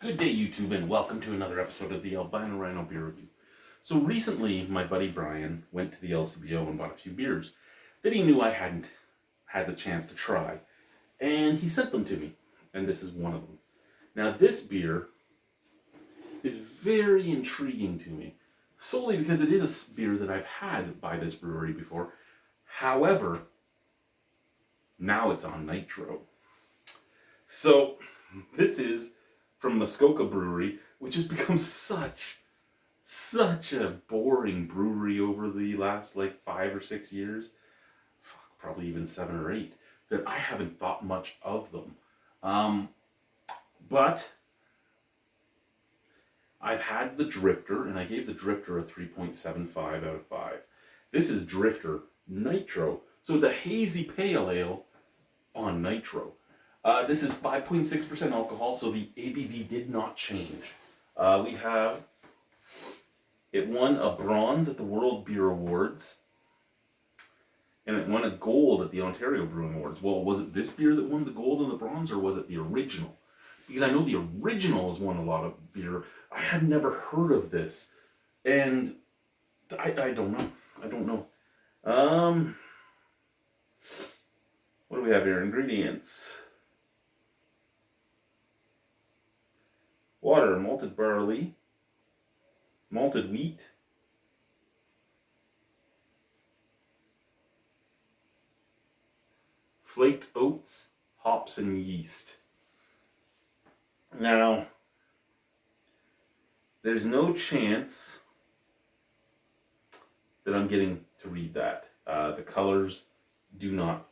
Good day, YouTube, and welcome to another episode of the Albino Rhino Beer Review. So recently, my buddy Brian went to the LCBO and bought a few beers that he knew I hadn't had the chance to try, and he sent them to me, and this is one of them. Now, this beer is very intriguing to me, solely because it is a beer that I've had by this brewery before. However, now it's on Nitro. So, this is from Muskoka Brewery, which has become such a boring brewery over the last 5 or 6 years, probably even 7 or 8, that I haven't thought much of them. But I've had the Drifter, and I gave the Drifter a 3.75 out of 5. This is Drifter Nitro, so the hazy pale ale on Nitro. This is 5.6% alcohol, so the ABV did not change. It won a bronze at the World Beer Awards, and it won a gold at the Ontario Brewing Awards. Well, was it this beer that won the gold and the bronze, or was it the original? Because I know the original has won a lot of beer. I had never heard of this, and I don't know. What do we have here? Ingredients. Water, malted barley, malted wheat, flaked oats, hops, and yeast. Now, there's no chance that I'm getting to read that. The colors do not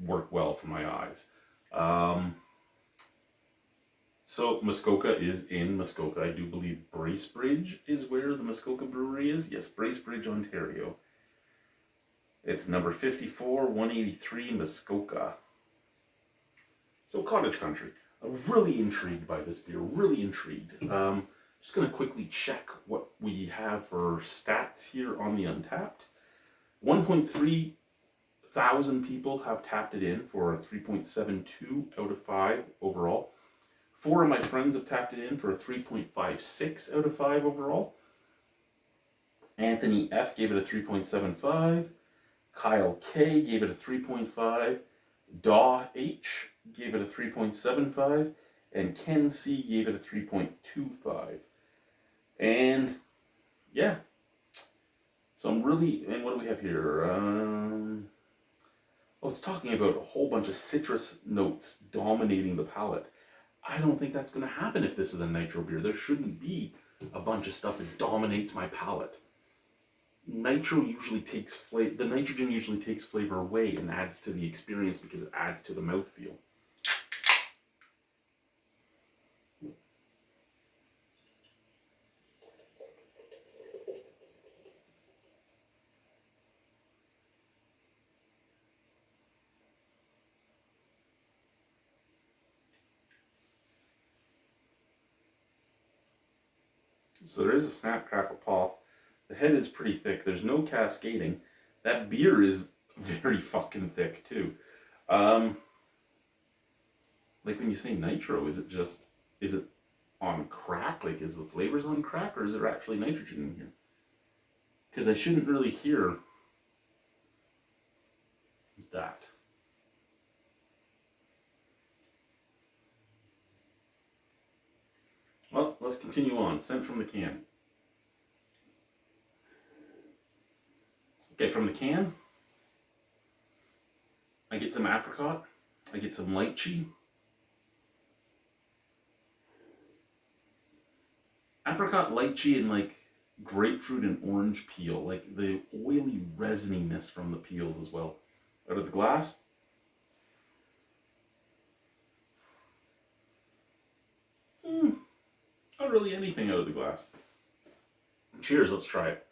work well for my eyes. So Muskoka is in Muskoka. I do believe Bracebridge is where the Muskoka Brewery is. Yes, Bracebridge, Ontario. It's number 54, 183 Muskoka. So cottage country. I'm really intrigued by this beer. Really intrigued. Just going to quickly check what we have for stats here on the Untapped. 1.3 thousand people have tapped it in for a 3.72 out of 5 overall. 4 of my friends have tapped it in for a 3.56 out of 5 overall. Anthony F. gave it a 3.75. Kyle K. gave it a 3.5. Daw H. gave it a 3.75. And Ken C. gave it a 3.25. And, yeah. So I'm really, and what do we have here? It's talking about a whole bunch of citrus notes dominating the palate. I don't think that's going to happen if this is a Nitro beer. There shouldn't be a bunch of stuff that dominates my palate. Nitro usually takes flavor. The nitrogen usually takes flavor away and adds to the experience because it adds to the mouthfeel. So there is a snap, crackle, pop. The head is pretty thick. There's no cascading. That beer is very fucking thick too. Like when you say nitro, is it on crack? Like, is the flavors on crack, or is there actually nitrogen in here? Because I shouldn't really hear that. Well, let's continue on. Sent from the can. Okay, from the can, I get some apricot. I get some lychee. Apricot, lychee, and grapefruit and orange peel. Like the oily resininess from the peels as well. Out of the glass. Not really anything out of the glass. Cheers, let's try it.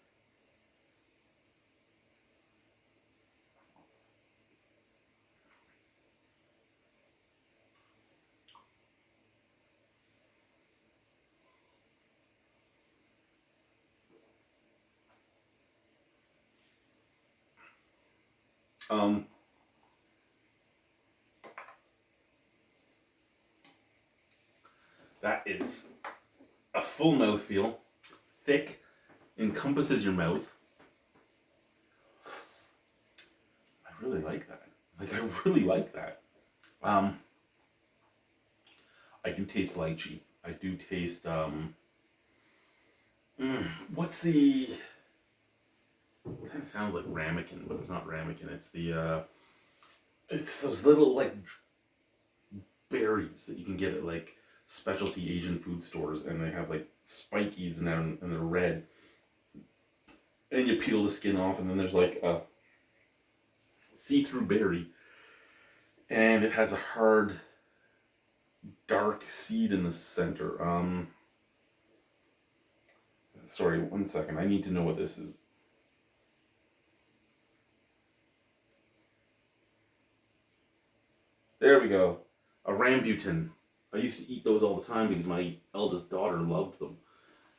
That is full mouthfeel, thick, encompasses your mouth. I really like that. Like, I really like that. I do taste lychee. I do taste, what's the, it kind of sounds like ramekin, but it's not ramekin. It's the, it's those little, like, berries that you can get at, like, specialty Asian food stores, and they have, like, spikies and they're red. And you peel the skin off, and then there's, like, a see-through berry. And it has a hard, dark seed in the center. Sorry, 1 second. I need to know what this is. There we go. A rambutan. I used to eat those all the time because my eldest daughter loved them.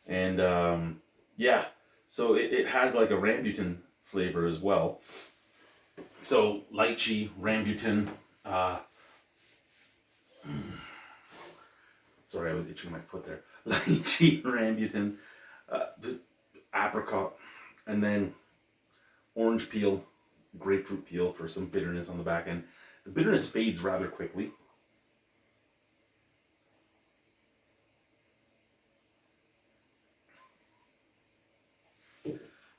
And yeah, so it has like a rambutan flavor as well. So lychee, rambutan. Sorry, I was itching my foot there. Lychee, rambutan, apricot, and then orange peel, grapefruit peel for some bitterness on the back end. The bitterness fades rather quickly.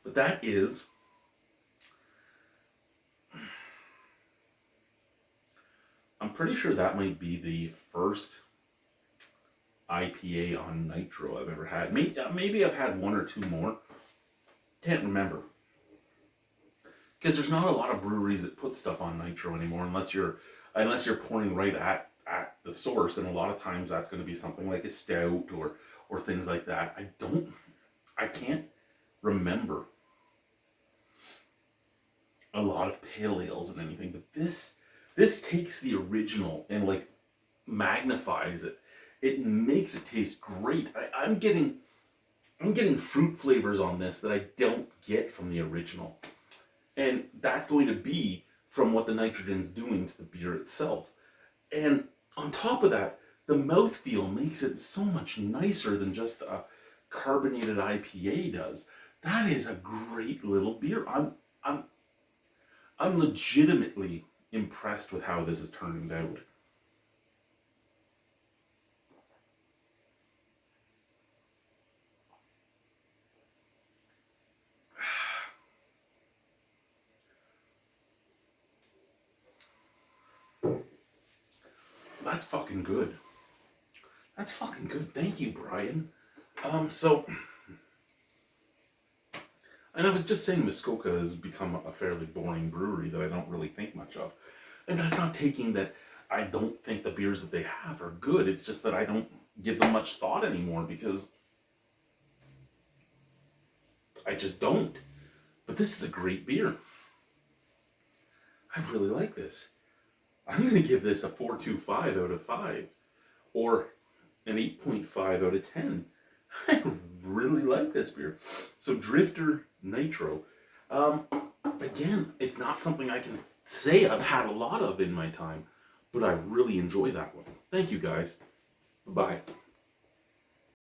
But that is, I'm pretty sure that might be the first IPA on Nitro I've ever had. Maybe I've had one or two more. Can't remember. Because there's not a lot of breweries that put stuff on Nitro anymore unless you're pouring right at the source, and a lot of times that's going to be something like a stout or things like that. I can't remember a lot of pale ales and anything, but this takes the original and like magnifies it. It makes it taste great. I'm getting fruit flavors on this that I don't get from the original. And that's going to be from what the nitrogen's doing to the beer itself. And on top of that, the mouthfeel makes it so much nicer than just a carbonated IPA does. That is a great little beer. I'm legitimately impressed with how this is turning out. That's fucking good. That's fucking good. Thank you, Brian. So, and I was just saying Muskoka has become a fairly boring brewery that I don't really think much of. And that's not taking that I don't think the beers that they have are good. It's just that I don't give them much thought anymore because I just don't. But this is a great beer. I really like this. I'm going to give this a 4.25 out of 5. Or an 8.5 out of 10. I really like this beer. So Drifter Nitro. Again, it's not something I can say I've had a lot of in my time. But I really enjoy that one. Thank you guys. Bye.